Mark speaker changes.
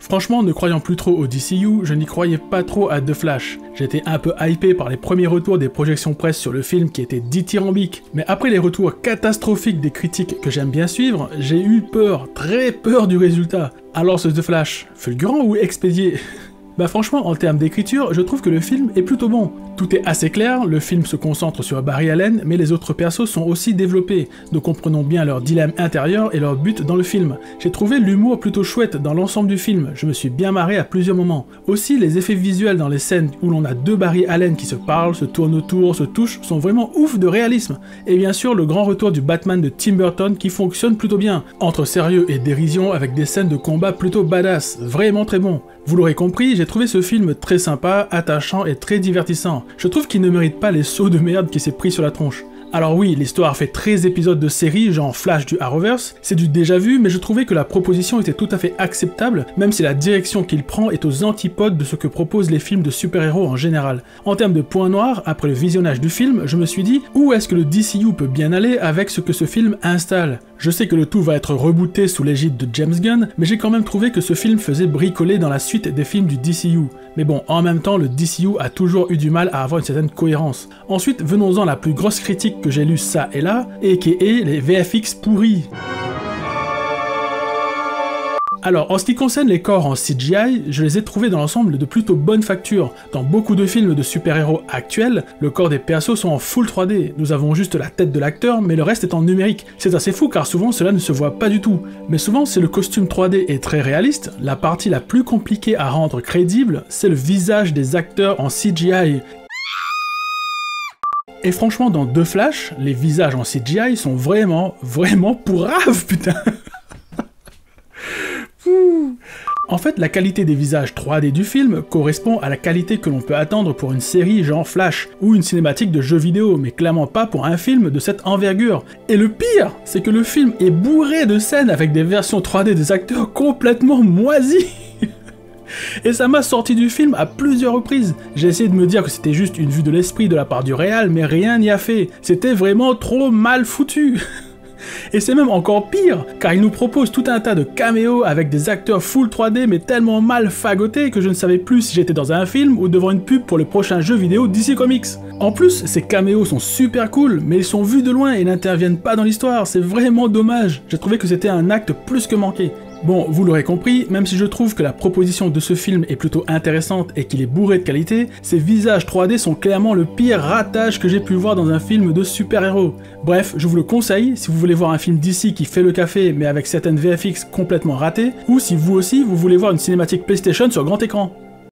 Speaker 1: Franchement, ne croyant plus trop au DCU, je n'y croyais pas trop à The Flash. J'étais un peu hypé par les premiers retours des projections presse sur le film qui étaient dithyrambiques, mais après les retours catastrophiques des critiques que j'aime bien suivre, j'ai eu peur, très peur du résultat. Alors ce The Flash, fulgurant ou expédié? Bah franchement, en termes d'écriture, je trouve que le film est plutôt bon. Tout est assez clair, le film se concentre sur Barry Allen, mais les autres persos sont aussi développés. Nous comprenons bien leur dilemme intérieur et leur but dans le film. J'ai trouvé l'humour plutôt chouette dans l'ensemble du film, je me suis bien marré à plusieurs moments. Aussi, les effets visuels dans les scènes où l'on a deux Barry Allen qui se parlent, se tournent autour, se touchent, sont vraiment ouf de réalisme. Et bien sûr, le grand retour du Batman de Tim Burton qui fonctionne plutôt bien, entre sérieux et dérision avec des scènes de combat plutôt badass, vraiment très bon. Vous l'aurez compris, j'ai trouvé ce film très sympa, attachant et très divertissant. Je trouve qu'il ne mérite pas les sauts de merde qu'il s'est pris sur la tronche. Alors oui, l'histoire fait 13 épisodes de série, genre Flash du Arrowverse, c'est du déjà vu, mais je trouvais que la proposition était tout à fait acceptable, même si la direction qu'il prend est aux antipodes de ce que proposent les films de super-héros en général. En termes de points noirs, après le visionnage du film, je me suis dit, où est-ce que le DCU peut bien aller avec ce que ce film installe? Je sais que le tout va être rebooté sous l'égide de James Gunn, mais j'ai quand même trouvé que ce film faisait bricoler dans la suite des films du DCU. Mais bon, en même temps, le DCU a toujours eu du mal à avoir une certaine cohérence. Ensuite, venons-en à la plus grosse critique que j'ai lue ça et là, aka les VFX pourris. Alors, en ce qui concerne les corps en CGI, je les ai trouvés dans l'ensemble de plutôt bonne facture. Dans beaucoup de films de super-héros actuels, le corps des persos sont en full 3D. Nous avons juste la tête de l'acteur, mais le reste est en numérique. C'est assez fou car souvent cela ne se voit pas du tout. Mais souvent, si le costume 3D est très réaliste, la partie la plus compliquée à rendre crédible, c'est le visage des acteurs en CGI. Et franchement, dans The Flash, les visages en CGI sont vraiment pourraves, putain. En fait, la qualité des visages 3D du film correspond à la qualité que l'on peut attendre pour une série genre Flash, ou une cinématique de jeu vidéo, mais clairement pas pour un film de cette envergure. Et le pire, c'est que le film est bourré de scènes avec des versions 3D des acteurs complètement moisies. Et ça m'a sorti du film à plusieurs reprises. J'ai essayé de me dire que c'était juste une vue de l'esprit de la part du réal, mais rien n'y a fait. C'était vraiment trop mal foutu. Et c'est même encore pire, car il nous propose tout un tas de caméos avec des acteurs full 3D mais tellement mal fagotés que je ne savais plus si j'étais dans un film ou devant une pub pour le prochain jeu vidéo DC Comics. En plus, ces caméos sont super cool, mais ils sont vus de loin et n'interviennent pas dans l'histoire, c'est vraiment dommage. J'ai trouvé que c'était un acte plus que manqué. Bon, vous l'aurez compris, même si je trouve que la proposition de ce film est plutôt intéressante et qu'il est bourré de qualité, ces visages 3D sont clairement le pire ratage que j'ai pu voir dans un film de super-héros. Bref, je vous le conseille si vous voulez voir un film d'ici qui fait le café mais avec certaines VFX complètement ratées, ou si vous aussi vous voulez voir une cinématique PlayStation sur grand écran.